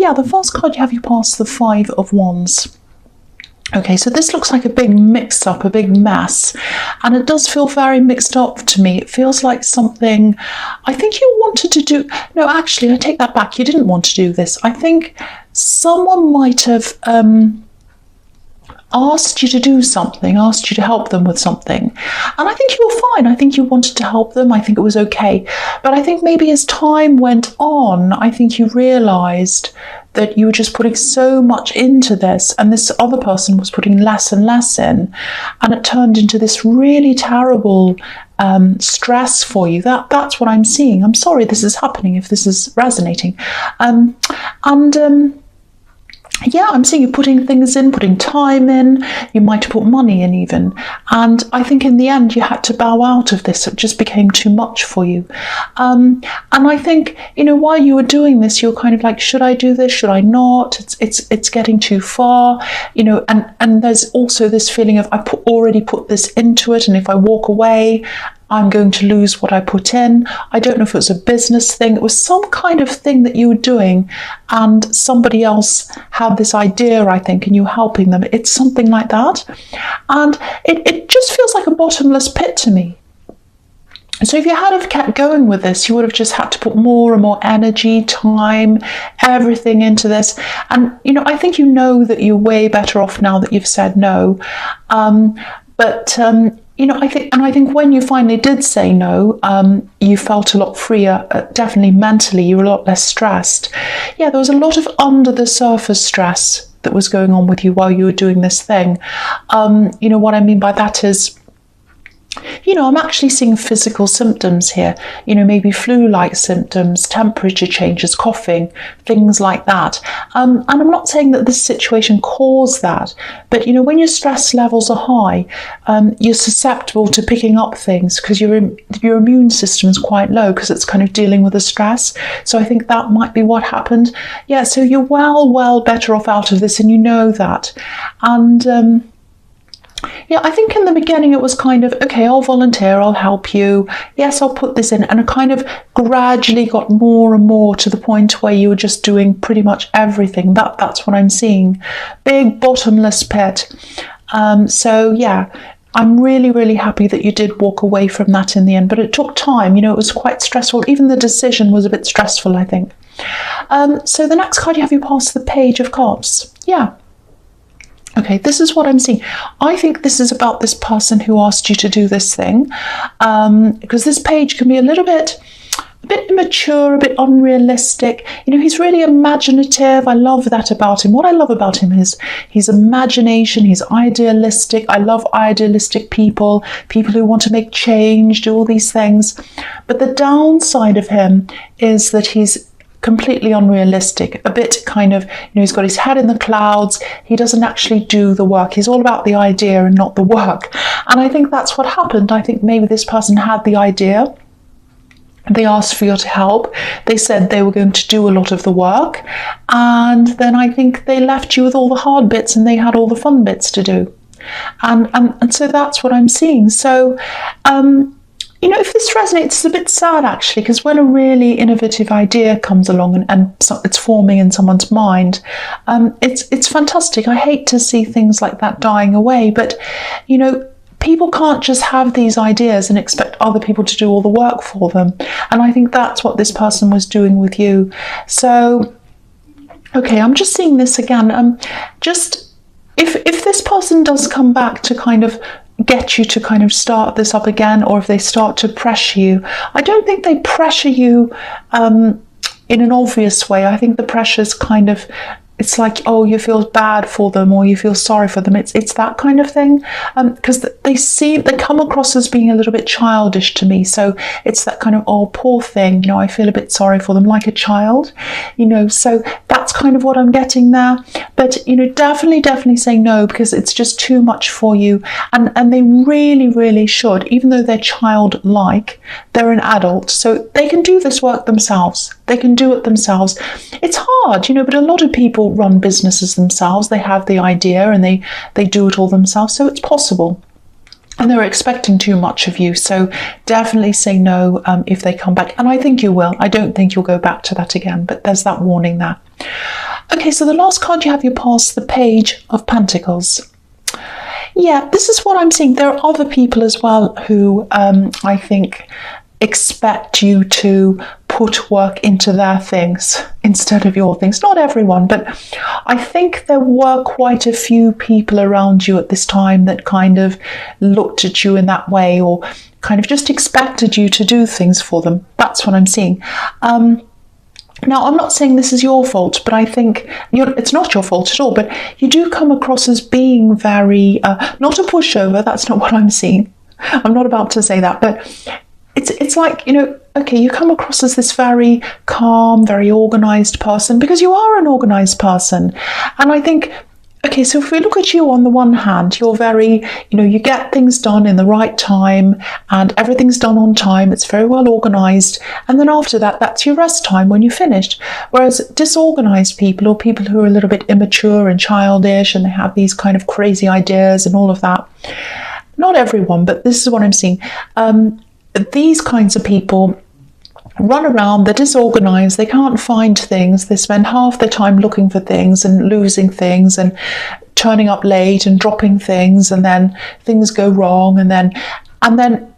yeah, the first card you have, you pass the Five of Wands. Okay, so this looks like a big mix-up, a big mess, and it does feel very mixed up to me. It feels like something I think you wanted to do. No, actually, I take that back. You didn't want to do this. I think someone might have asked you to do something, asked you to help them with something. And I think you were fine. I think you wanted to help them. I think it was okay. But I think maybe as time went on, I think you realised that you were just putting so much into this, and this other person was putting less and less in, and it turned into this really terrible stress for you. That's what I'm seeing. I'm sorry this is happening if this is resonating. Yeah, I'm seeing you putting things in, putting time in. You might have put money in even. And I think in the end you had to bow out of this. It just became too much for you. And I think, while you were doing this, you were kind of like, should I do this? Should I not? It's getting too far, and there's also this feeling of already put this into it, and if I walk away, I'm going to lose what I put in. I don't know if it was a business thing. It was some kind of thing that you were doing, and somebody else had this idea, I think, and you were helping them. It's something like that. And it just feels like a bottomless pit to me. So if you had have kept going with this, you would have just had to put more and more energy, time, everything into this. And, I think that you're way better off now that you've said no. I think when you finally did say no, you felt a lot freer, definitely mentally, you were a lot less stressed. Yeah, there was a lot of under the surface stress that was going on with you while you were doing this thing. What I mean by that is, I'm actually seeing physical symptoms here, maybe flu-like symptoms, temperature changes, coughing, things like that. And I'm not saying that this situation caused that, but, when your stress levels are high, you're susceptible to picking up things because your immune system is quite low because it's kind of dealing with the stress. So I think that might be what happened. Yeah, so you're well better off out of this, and you know that. And yeah, I think in the beginning it was kind of, okay, I'll volunteer, I'll help you. Yes, I'll put this in. And it kind of gradually got more and more to the point where you were just doing pretty much everything. That's what I'm seeing. Big bottomless pit. So yeah, I'm really happy that you did walk away from that in the end. But it took time, it was quite stressful. Even the decision was a bit stressful, I think. So the next card you have, you pass the Page of Cups. Yeah. Okay, this is what I'm seeing. I think this is about this person who asked you to do this thing, because this page can be a bit immature, a bit unrealistic. He's really imaginative. I love that about him. What I love about him is his imagination. He's idealistic. I love idealistic people who want to make change, do all these things. But the downside of him is that he's completely unrealistic, a bit kind of, he's got his head in the clouds. He doesn't actually do the work. He's all about the idea and not the work. And I think that's what happened. I think maybe this person had the idea. They asked for your help. They said they were going to do a lot of the work. And then I think they left you with all the hard bits and they had all the fun bits to do. And so that's what I'm seeing. So, if this resonates, it's a bit sad actually, because when a really innovative idea comes along and it's forming in someone's mind, it's fantastic. I hate to see things like that dying away, but people can't just have these ideas and expect other people to do all the work for them. And I think that's what this person was doing with you. So, okay, I'm just seeing this again. Just if this person does come back to kind of get you to kind of start this up again, or if they start to pressure you, I don't think they pressure you in an obvious way. I think the pressure's kind of, it's like, oh, you feel bad for them or you feel sorry for them. It's that kind of thing, because they come across as being a little bit childish to me. So it's that kind of, oh, poor thing, I feel a bit sorry for them, like a child, so that's kind of what I'm getting there. But definitely say no, because it's just too much for you, and they really should, even though they're childlike, they're an adult, so they can do this work themselves. They can do it themselves. It's hard, but a lot of people run businesses themselves. They have the idea and they do it all themselves, so it's possible. And they're expecting too much of you, so definitely say no if they come back. And I think you will. I don't think you'll go back to that again, but there's that warning there. Okay, so the last card you have, you pass the Page of Pentacles. Yeah, this is what I'm seeing. There are other people as well who I think expect you to put work into their things instead of your things. Not everyone, but I think there were quite a few people around you at this time that kind of looked at you in that way, or kind of just expected you to do things for them. That's what I'm seeing. Now, I'm not saying this is your fault, but I think it's not your fault at all, but you do come across as being very, not a pushover, that's not what I'm seeing. I'm not about to say that, but it's like, okay, you come across as this very calm, very organised person, because you are an organised person. And I think, okay, so if we look at you on the one hand, you're very, you get things done in the right time and everything's done on time. It's very well organised. And then after that, that's your rest time when you're finished. Whereas disorganised people, or people who are a little bit immature and childish and they have these kind of crazy ideas and all of that, not everyone, but this is what I'm seeing. These kinds of people run around, they're disorganized, they can't find things, they spend half their time looking for things and losing things and turning up late and dropping things, and then things go wrong, and then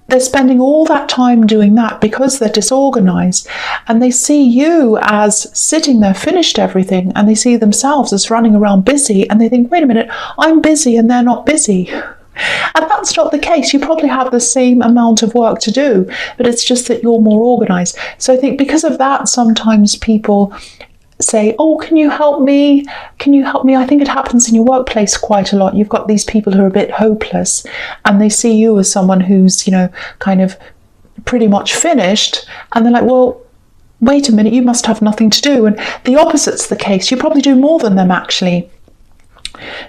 they're spending all that time doing that because they're disorganized, and they see you as sitting there, finished everything, and they see themselves as running around busy, and they think, wait a minute, I'm busy and they're not busy. And that's not the case. You probably have the same amount of work to do, but it's just that you're more organised. So I think because of that, sometimes people say, oh, can you help me? Can you help me? I think it happens in your workplace quite a lot. You've got these people who are a bit hopeless, and they see you as someone who's, kind of pretty much finished, and they're like, well, wait a minute, you must have nothing to do. And the opposite's the case. You probably do more than them, actually.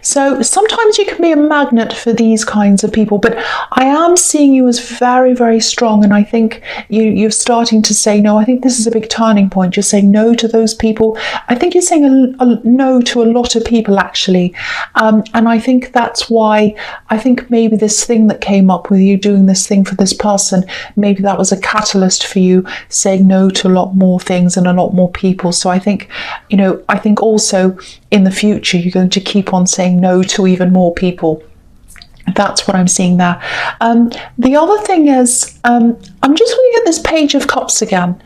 So sometimes you can be a magnet for these kinds of people, but I am seeing you as very, very strong, and I think you're starting to say no. I think this is a big turning point. You're saying no to those people. I think you're saying a no to a lot of people, actually, and I think that's why I think maybe this thing that came up with you doing this thing for this person, maybe that was a catalyst for you saying no to a lot more things and a lot more people. So I think, I think also in the future you're going to keep on saying no to even more people. That's what I'm seeing there. The other thing is, I'm just looking at this Page of Cups again,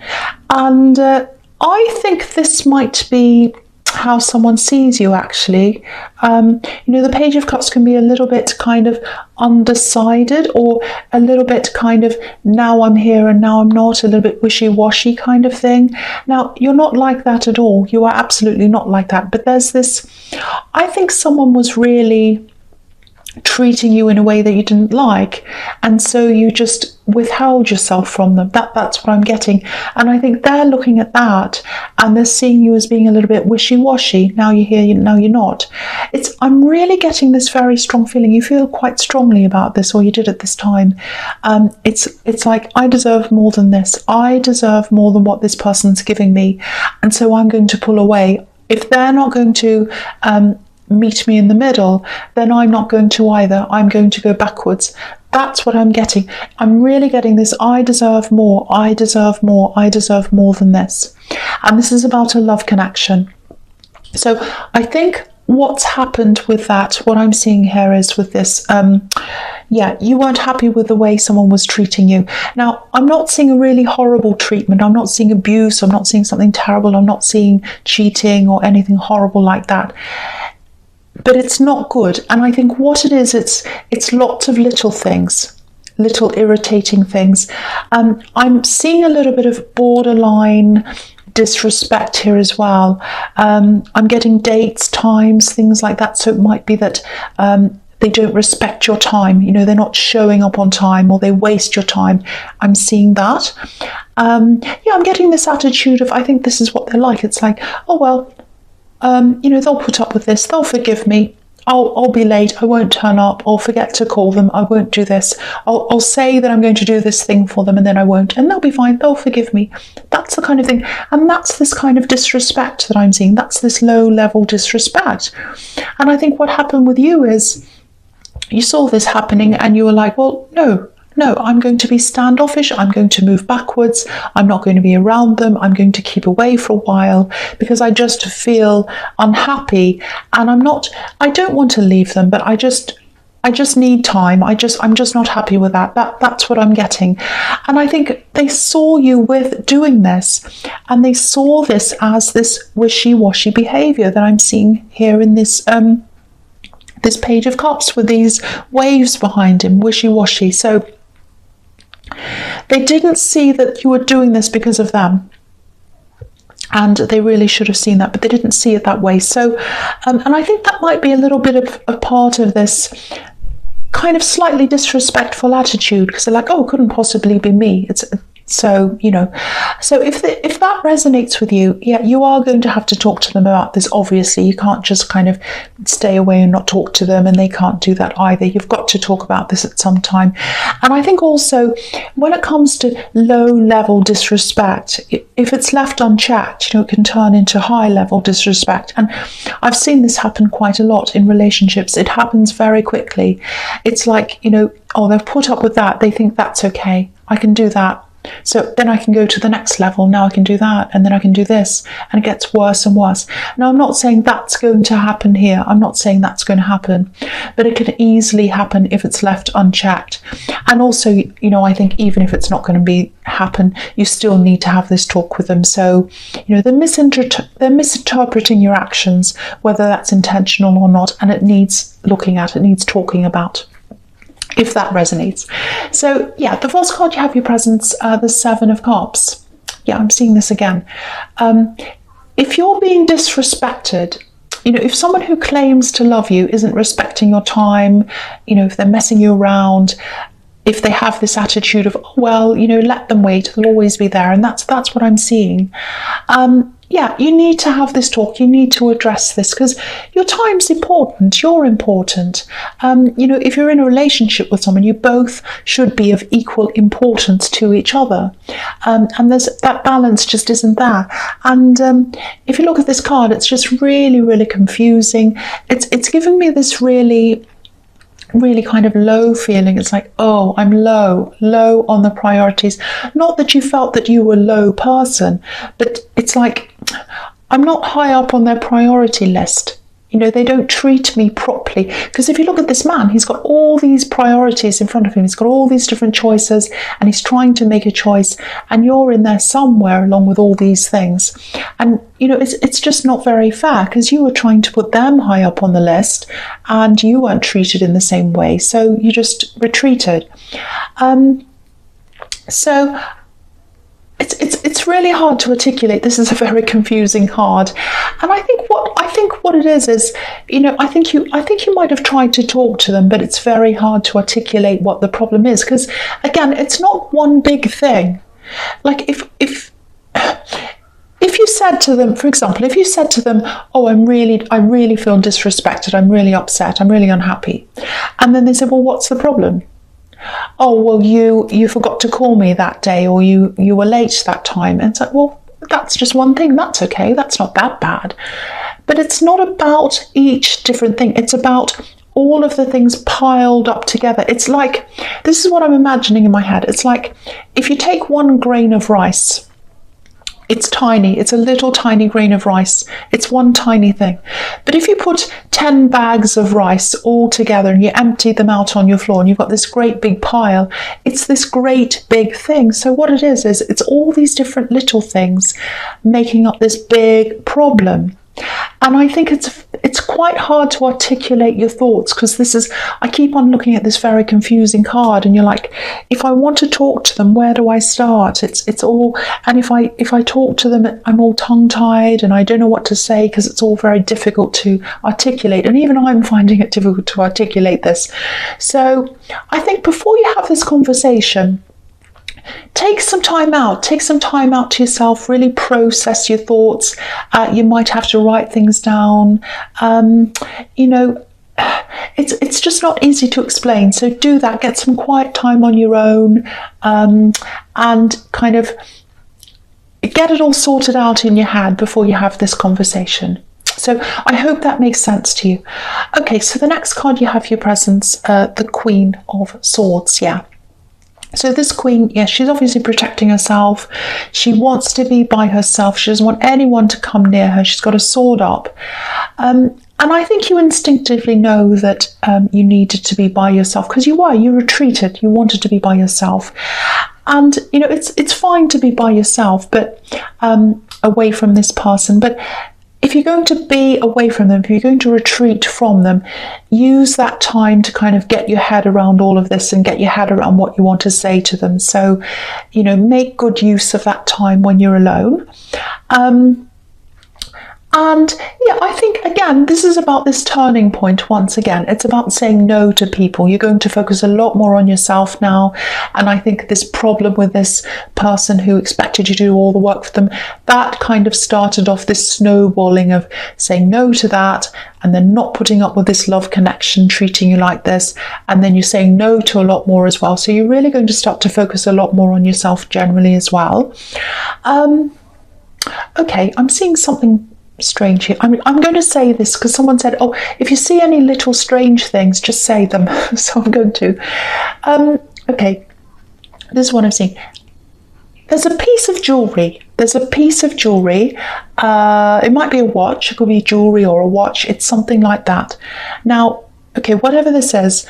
and I think this might be how someone sees you, actually. The Page of Cups can be a little bit kind of undecided, or a little bit kind of now I'm here and now I'm not, a little bit wishy-washy kind of thing. Now, you're not like that at all. You are absolutely not like that. But there's this, I think someone was really treating you in a way that you didn't like, and so you just withheld yourself from them. That's what I'm getting. And I think they're looking at that and they're seeing you as being a little bit wishy-washy. Now you're here, now you're not. I'm really getting this very strong feeling. You feel quite strongly about this, or you did at this time. It's like, I deserve more than this. I deserve more than what this person's giving me, and so I'm going to pull away. If they're not going to meet me in the middle, then I'm not going to either. I'm going to go backwards. That's what I'm getting. I'm really getting this, I deserve more, I deserve more, I deserve more than this. And this is about a love connection. So I think what's happened with that, what I'm seeing here is with this, you weren't happy with the way someone was treating you. Now, I'm not seeing a really horrible treatment. I'm not seeing abuse. I'm not seeing something terrible. I'm not seeing cheating or anything horrible like that. But it's not good. And I think what it is, it's lots of little things, little irritating things. I'm seeing a little bit of borderline disrespect here as well. I'm getting dates, times, things like that. So it might be that they don't respect your time. They're not showing up on time, or they waste your time. I'm seeing that. I'm getting this attitude of, I think this is what they're like. It's like, oh, well, they'll put up with this, they'll forgive me, I'll be late, I won't turn up, I'll forget to call them, I won't do this, I'll say that I'm going to do this thing for them and then I won't, and they'll be fine, they'll forgive me. That's the kind of thing, and that's this kind of disrespect that I'm seeing. That's this low level disrespect. And I think what happened with you is you saw this happening and you were like, well, no, no, I'm going to be standoffish. I'm going to move backwards. I'm not going to be around them. I'm going to keep away for a while because I just feel unhappy, and I don't want to leave them, but I just need time. I'm just not happy with that. That's what I'm getting. And I think they saw you with doing this, and they saw this as this wishy-washy behavior that I'm seeing here in this this Page of Cups with these waves behind him, wishy-washy. So they didn't see that you were doing this because of them. And they really should have seen that, but they didn't see it that way. So, and I think that might be a little bit of a part of this kind of slightly disrespectful attitude, because they're like, oh, it couldn't possibly be me. It's so, you know, so if that resonates with you, yeah, you are going to have to talk to them about this. Obviously, you can't just kind of stay away and not talk to them, and they can't do that either. You've got to talk about this at some time. And I think also when it comes to low level disrespect, if it's left unchecked, you know, it can turn into high level disrespect. And I've seen this happen quite a lot in relationships. It happens very quickly. It's like, you know, oh, they've put up with that. They think that's okay. I can do that. So then I can go to the next level. Now I can do that, and then I can do this, and it gets worse and worse. Now, I'm not saying that's going to happen here. I'm not saying that's going to happen, but it can easily happen if it's left unchecked. And also, you know, I think even if it's not going to happen, you still need to have this talk with them. So, you know, they're misinterpreting your actions, whether that's intentional or not, and it needs looking at, it needs talking about, if that resonates. So yeah, the first card you have your presence, the Seven of Cups. Yeah, I'm seeing this again. If you're being disrespected, you know, if someone who claims to love you isn't respecting your time, you know, if they're messing you around, if they have this attitude of, oh, well, you know, let them wait, they'll always be there, and that's what I'm seeing. Yeah, you need to have this talk. You need to address this because your time's important. You're important. You know, if you're in a relationship with someone, you both should be of equal importance to each other. And there's that balance just isn't there. And if you look at this card, it's just really, really confusing. It's giving me this really kind of low feeling. It's like, oh, I'm low on the priorities. Not that you felt that you were a low person, but it's like I'm not high up on their priority list. You know, they don't treat me properly. Because if you look at this man, he's got all these priorities in front of him. He's got all these different choices, and he's trying to make a choice. And you're in there somewhere along with all these things. And, you know, it's just not very fair because you were trying to put them high up on the list and you weren't treated in the same way. So you just retreated. So it's really hard to articulate. This is a very confusing card, and I think what it is, you know, I think you might have tried to talk to them, but it's very hard to articulate what the problem is because, again, it's not one big thing. Like if you said to them, for example, if you said to them, oh, I really feel disrespected, I'm really upset, I'm really unhappy, and then they said, well, what's the problem? Oh, well, you forgot to call me that day, or you were late that time. And it's like, well, that's just one thing. That's okay. That's not that bad. But it's not about each different thing. It's about all of the things piled up together. It's like, this is what I'm imagining in my head. It's like if you take one grain of rice, it's tiny. It's a little tiny grain of rice. It's one tiny thing. But if you put 10 bags of rice all together and you empty them out on your floor and you've got this great big pile, it's this great big thing. So what it is it's all these different little things making up this big problem. And I think it's quite hard to articulate your thoughts because I keep on looking at this very confusing card, and you're like, if I want to talk to them, where do I start? It's all, and if I talk to them, I'm all tongue-tied and I don't know what to say because it's all very difficult to articulate, and even I'm finding it difficult to articulate this. So I think before you have this conversation, take some time out to yourself, really process your thoughts. You might have to write things down. You know, it's just not easy to explain. So do that, get some quiet time on your own, and kind of get it all sorted out in your head before you have this conversation. So I hope that makes sense to you. Okay, so the next card you have your presence, the Queen of Swords, yeah. So this queen, yes, she's obviously protecting herself. She wants to be by herself. She doesn't want anyone to come near her. She's got a sword up. And I think you instinctively know that you needed to be by yourself, because you retreated. You wanted to be by yourself. And, you know, it's fine to be by yourself, but away from this person. But if you're going to be away from them, if you're going to retreat from them, use that time to kind of get your head around all of this and get your head around what you want to say to them. So, you know, make good use of that time when you're alone. And yeah, I think, again, this is about this turning point once again. It's about saying no to people. You're going to focus a lot more on yourself now. And I think this problem with this person who expected you to do all the work for them, that kind of started off this snowballing of saying no to that, and then not putting up with this love connection treating you like this. And then you're saying no to a lot more as well. So you're really going to start to focus a lot more on yourself generally as well. Okay, I'm seeing something strange here. I'm going to say this because someone said, oh, if you see any little strange things, just say them. So I'm going to. Okay, this is what I'm seeing. There's a piece of jewellery. It might be a watch. It could be jewellery or a watch. It's something like that. Now, okay, whatever this is,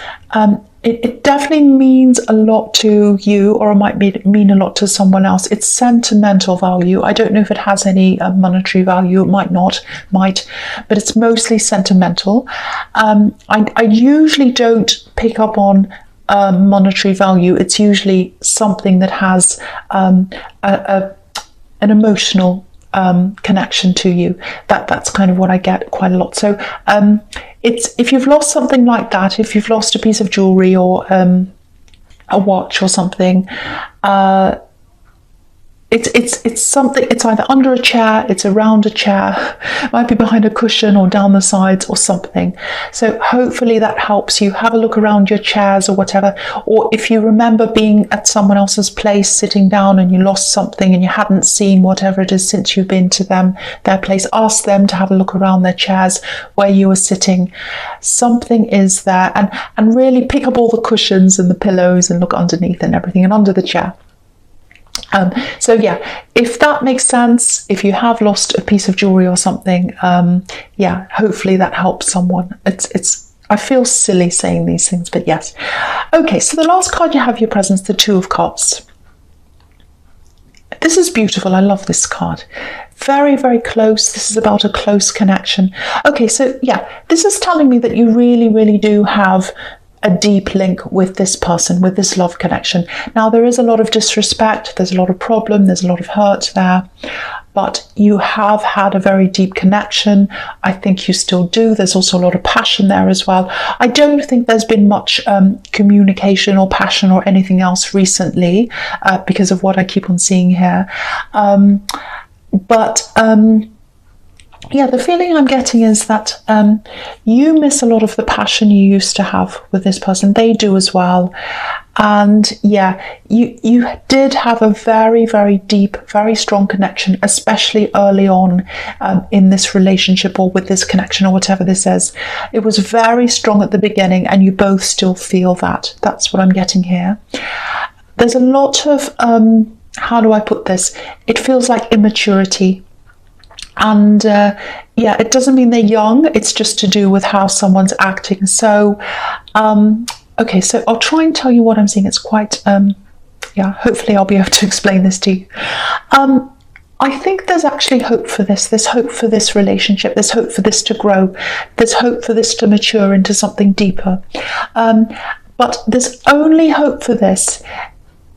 it definitely means a lot to you, or it might mean a lot to someone else. It's sentimental value. I don't know if it has any monetary value. It might not, but it's mostly sentimental. I usually don't pick up on monetary value. It's usually something that has an emotional connection to you. That's kind of what I get quite a lot. So it's, if you've lost something like that, if you've lost a piece of jewelry or a watch or something, it's something, it's either under a chair, it's around a chair, it might be behind a cushion or down the sides or something. So hopefully that helps you. Have a look around your chairs or whatever. Or if you remember being at someone else's place, sitting down, and you lost something and you hadn't seen whatever it is since you've been to their place, ask them to have a look around their chairs where you were sitting. Something is there, and really pick up all the cushions and the pillows and look underneath and everything, and under the chair. So yeah, if that makes sense, if you have lost a piece of jewelry or something, yeah, hopefully that helps someone. I feel silly saying these things, but yes. Okay, so the last card you have your presence, the Two of Cups. This is beautiful. I love this card. Very, very close. This is about a close connection. Okay, so yeah, this is telling me that you really, really do have a deep link with this person, with this love connection. Now, there is a lot of disrespect, there's a lot of problem, there's a lot of hurt there, but you have had a very deep connection. I think you still do. There's also a lot of passion there as well. I don't think there's been much communication or passion or anything else recently because of what I keep on seeing here. Yeah, the feeling I'm getting is that you miss a lot of the passion you used to have with this person. They do as well. And yeah, you did have a very, very deep, very strong connection, especially early on in this relationship or with this connection or whatever this is. It was very strong at the beginning, and you both still feel that. That's what I'm getting here. There's a lot of, how do I put this? It feels like immaturity. And yeah, it doesn't mean they're young, it's just to do with how someone's acting. So okay, so I'll try and tell you what I'm seeing. It's quite yeah, hopefully I'll be able to explain this to you. I think there's actually hope for this. There's hope for this relationship. There's hope for this to grow. There's hope for this to mature into something deeper. But there's only hope for this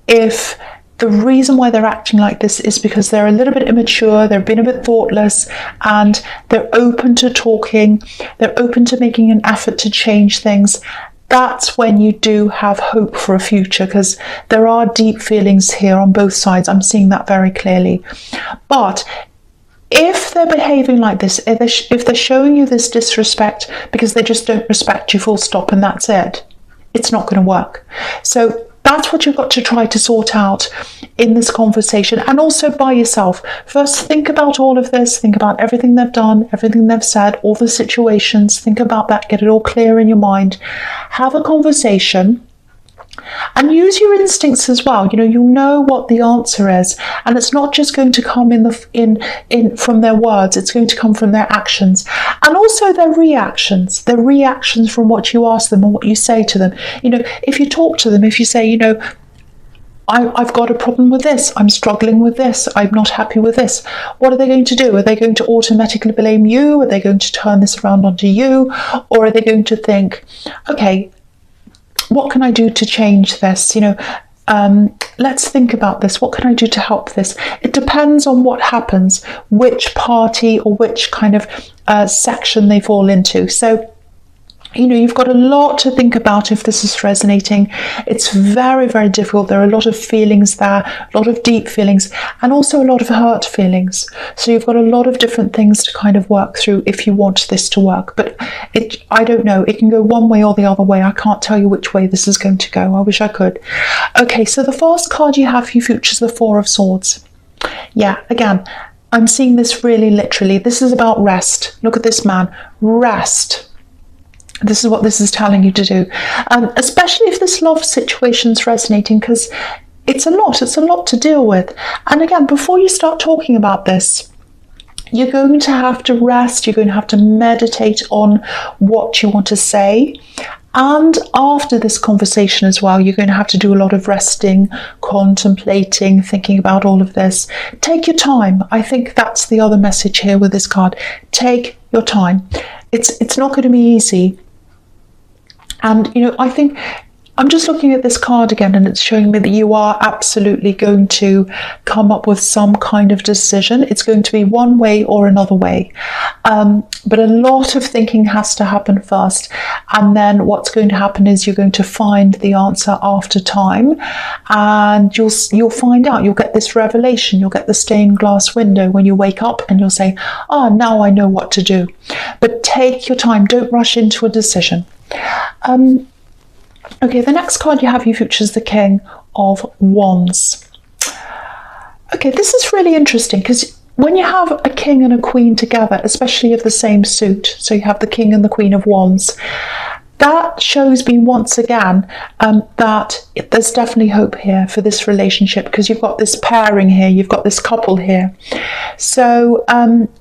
if the reason why they're acting like this is because they're a little bit immature, they've been a bit thoughtless, and they're open to talking, they're open to making an effort to change things. That's when you do have hope for a future, because there are deep feelings here on both sides. I'm seeing that very clearly. But if they're behaving like this, if they're showing you this disrespect because they just don't respect you, full stop, and that's it, it's not going to work. So that's what you've got to try to sort out in this conversation, and also by yourself. First, think about all of this. Think about everything they've done, everything they've said, all the situations. Think about that. Get it all clear in your mind. Have a conversation. And use your instincts as well. You'll know what the answer is, and it's not just going to come in from their words. It's going to come from their actions, and also their reactions. Their reactions from what you ask them and what you say to them. If you talk to them, if you say, I've got a problem with this, I'm struggling with this, I'm not happy with this. What are they going to do? Are they going to automatically blame you? Are they going to turn this around onto you? Or are they going to think, okay, what can I do to change this? Let's think about this. What can I do to help this? It depends on what happens, which party or which kind of section they fall into. So, you've got a lot to think about if this is resonating. It's very, very difficult. There are a lot of feelings there, a lot of deep feelings, and also a lot of hurt feelings. So you've got a lot of different things to kind of work through if you want this to work. But I don't know. It can go one way or the other way. I can't tell you which way this is going to go. I wish I could. Okay, so the first card you have for your future is the Four of Swords. Yeah, again, I'm seeing this really literally. This is about rest. Look at this man. Rest. This is what this is telling you to do, especially if this love situation is resonating, because it's a lot to deal with. And again, before you start talking about this, you're going to have to rest, you're going to have to meditate on what you want to say. And after this conversation as well, you're going to have to do a lot of resting, contemplating, thinking about all of this. Take your time. I think that's the other message here with this card. Take your time. It's not going to be easy. And, I think I'm just looking at this card again, and it's showing me that you are absolutely going to come up with some kind of decision. It's going to be one way or another way. But a lot of thinking has to happen first. And then what's going to happen is you're going to find the answer after time. And you'll find out. You'll get this revelation. You'll get the stained glass window when you wake up, and you'll say, now I know what to do. But take your time. Don't rush into a decision. Okay, the next card you have for your future is the King of Wands. Okay, this is really interesting, because when you have a king and a queen together, especially of the same suit, so you have the King and the Queen of Wands, that shows me once again that there's definitely hope here for this relationship, because you've got this pairing here, you've got this couple here. So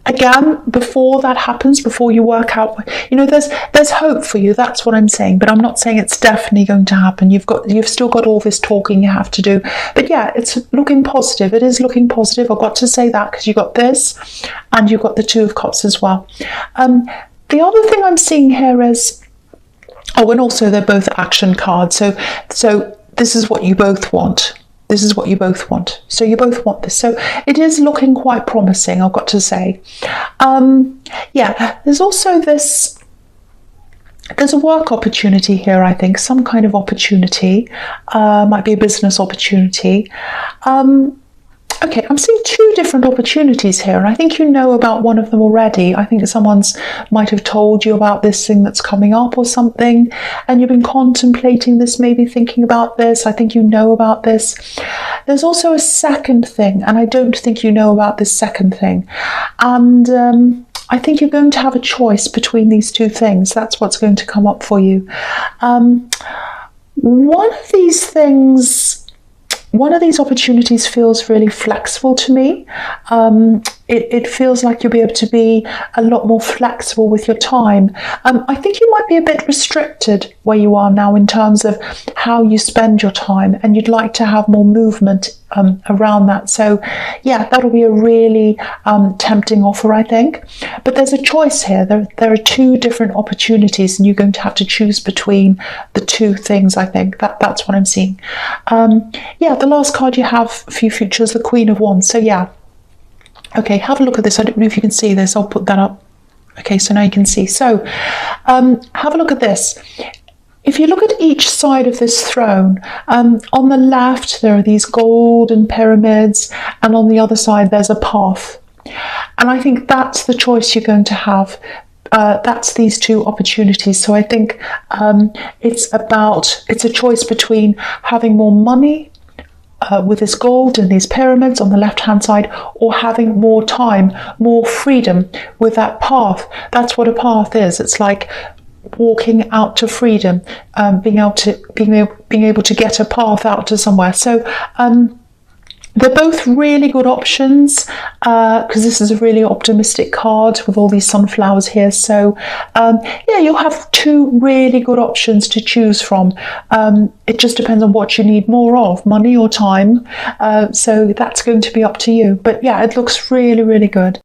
again, before that happens, before you work out, there's hope for you. That's what I'm saying, but I'm not saying it's definitely going to happen. You've still got all this talking you have to do. But yeah, it's looking positive. It is looking positive. I've got to say that, because you've got this and you've got the Two of Cups as well. The other thing I'm seeing here is, and also they're both action cards. So this is what you both want. This is what you both want. So you both want this. So it is looking quite promising, I've got to say. Yeah, there's also this, there's a work opportunity here, I think, some kind of opportunity. Might be a business opportunity. Okay, I'm seeing two different opportunities here, and I think you know about one of them already. I think someone's might have told you about this thing that's coming up or something, and you've been contemplating this, maybe thinking about this. I think you know about this. There's also a second thing, and I don't think you know about this second thing. And I think you're going to have a choice between these two things. That's what's going to come up for you. One of these opportunities feels really flexible to me. It feels like you'll be able to be a lot more flexible with your time. I think you might be a bit restricted where you are now in terms of how you spend your time, and you'd like to have more movement around that. So yeah, that'll be a really tempting offer, I think. But there's a choice here. There are two different opportunities, and you're going to have to choose between the two things, I think. That's what I'm seeing. Yeah, the last card you have for your future is the Queen of Wands. So yeah. Okay, have a look at this. I don't know if you can see this. I'll put that up. Okay, so now you can see. So have a look at this. If you look at each side of this throne, on the left there are these golden pyramids, and on the other side there's a path. And I think that's the choice you're going to have. That's these two opportunities. So I think it's a choice between having more money with this gold and these pyramids on the left hand side, or having more time, more freedom with that path. That's what a path is. It's like walking out to freedom, being able to get a path out to somewhere. So they're both really good options, because this is a really optimistic card with all these sunflowers here. So yeah, you'll have two really good options to choose from. It just depends on what you need more of, money or time. So that's going to be up to you. But yeah, it looks really, really good.